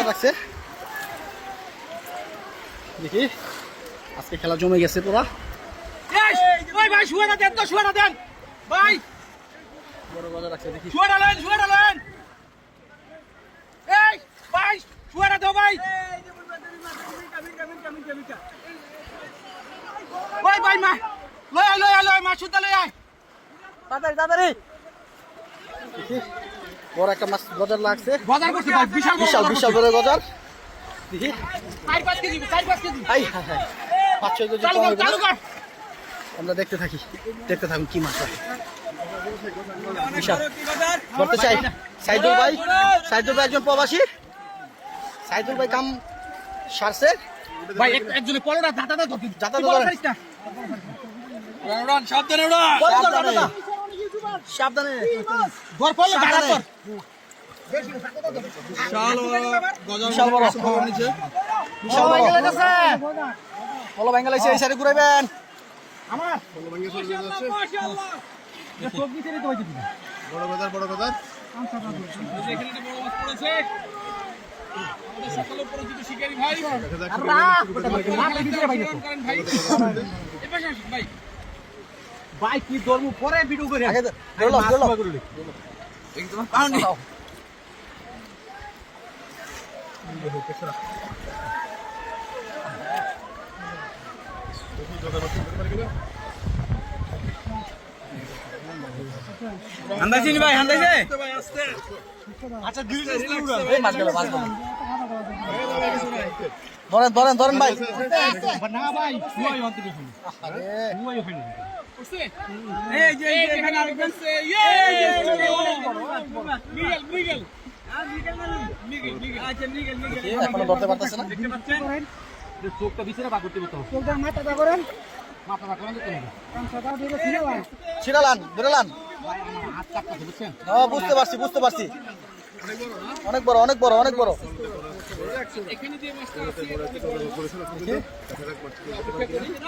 রাখছে দেখি আজকে খেলা জমে গেছে পুরা। ভাই শুয়ারা দেন তো, শুয়ারা দেন ভাই। বড় বাজার রাখছে দেখি। শুয়ারা লেন, শুয়ারা লেন। এই ভাই শুয়ারা দাও ভাই। ওই ভাই মা লয় মা সুতা লয় আয় তাড়াতাড়ি তাড়াতাড়ি। বড় একটা মাছ বাজার লাগছে, বাজার করতে ভাই, বিশাল বিশাল বিশাল বড় বাজার দেখি। 4-5 KG 4-5 KG. High high high 5-6 KG চালু কম কর, হবে চালু না? কর। আমরা দেখতে থাকি, দেখতে থাকুন কি মাছ হয়। বিশাল ধরতে চাই। সাইদুল ভাই, সাইদুল ভাই একজন প্রবাসী। সাইদুল ভাই কাম সারছে ভাই একজনে পড়োটা দাঁতাটা ধর, যাতা তুই তো বড় ধরেন। পারিস না। উড়ান সাবধানে উড়ান। সাবধানে সাবধানে ধর পড়লো দাঁড়া ধর। বিশাল বড়, বিশাল বড় বলো বেঙ্গল এসে এই সাইডে ঘুরাইবেন। আমার মাশাআল্লাহ এটা সবজি তেরে তো হইছে না। বড় বাজার বড় বাজার এখানে একটা বড় মাছ পড়েছে। আমাদের সকলের পরিচিত শিকারী ভাই। করেন ভাই। এই পাশে আসুন ভাই। ভাই কি ধর্ম পরে ভিডিও করে আগে দৌড়লাম দৌড়লাম একদম পাউনি। হান্দাইছি নি ভাই, হান্দাইছে ভাই আস্তে। আচ্ছা ধীরে ধীরে উড়ান। এই মাছ গেল মাছ গেল। ধরেন ধরেন ধরেন ভাই। না ভাই শুয়াই অন্ত দেখুন। আরে শুয়াই ওখানে করছে। এই যে এখানে আরেকজন আছে। মিগেল মিগেল আর মিগেল না মিগেল মিগেল। আচ্ছা মিগেল মিগেল এখনো ধরতে পারতেছে না। দেখতে পাচ্ছেন চোখটা বিছানা পা করতে বলতো। চোখটা মাথাটা করেন, মাথাটা করেন তো কাঁচাটা দিয়ে ছিলাম। ছিড়ালান ধরেলান। ভাই আমার হাত কাঁপতেছে বুঝছেন। বুঝতে পারছি বুঝতে পারছি। অনেক বড় অনেক বড় অনেক বড়। এখানে যে মাছটা আছে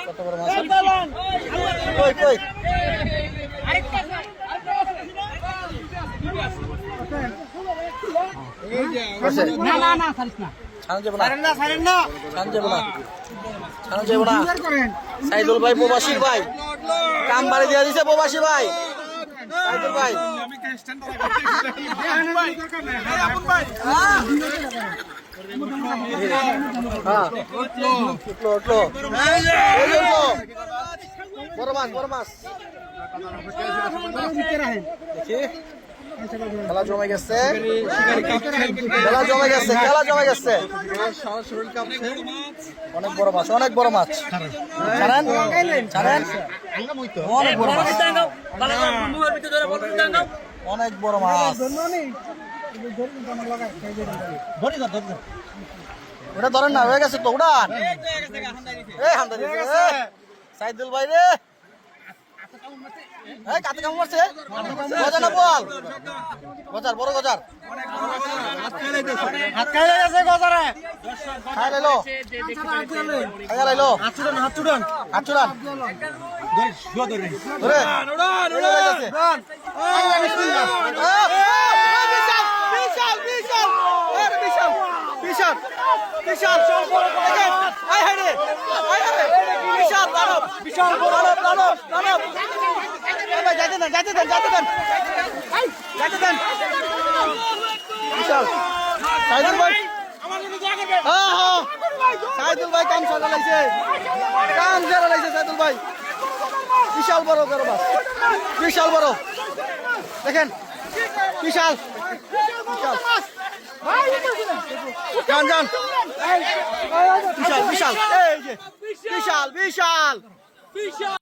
কত বড় মাছ? কই কই আরেকটা আছে? না না না ছাড়িস না। ছাড়ান যাবো না, ছাড়েন না ছাড়েন না। ছাড়ান যাবো না, ছাড়ান যাবো না। করেন সাইদুল ভাই প্রবাসী ভাই, কাম বাড়ি দিয়ে দিছে প্রবাসী ভাই। সাইদুল ভাই আমি টেনশন ভাই আপন ভাই হ্যাঁ উঠলো উঠলো। এই যে উঠলো। বড় মাছ বড় মাছ ভিতরে রাখেন। দেখি। খেলা জমে গেছে, খেলা জমে গেছে, খেলা জমে গেছে। অনেক বড় মাছ অনেক বড় মাছ। ছাড়েন ছাড়েন। অনেক বড় মাছ অনেক বড় মাছ। ওটা ধরেন না, হয়ে গেছে তো উড়ান। এই হামদা দিছে সাইদুল ভাই রে। এই কাতে কামড় মারছে গজার না বল। গজার বড় গজার হাত খাইলে গেছে গজারে। খাই লাইলো খাই লাইলো। হাত ছুড়ান হাত ছুড়ান হাত চুরান ধরে শুয়া ধরে ধরে উড়ান উড়ে গেছে। বিশাল বিশাল বিশাল বিশাল বিশাল আয় হায় রে আয় হায় বিশাল দানব বিশাল দানব দানব দানব। যাইতে দেন যাইতে দেন যাইতে দেন যাইতে দেন। বিশাল সাইদুল ভাই আমার জন্য দোয়া করবে। হ্যাঁ হ্যাঁ সাইদুল ভাই কাম সারা লাইছে, কাম সারা লাইছে সাইদুল ভাই। বিশাল বড় বড় মাছ বিশাল বড় দেখেন বিশাল বিশাল যান যান বিশাল বিশাল এই যে বিশাল বিশাল।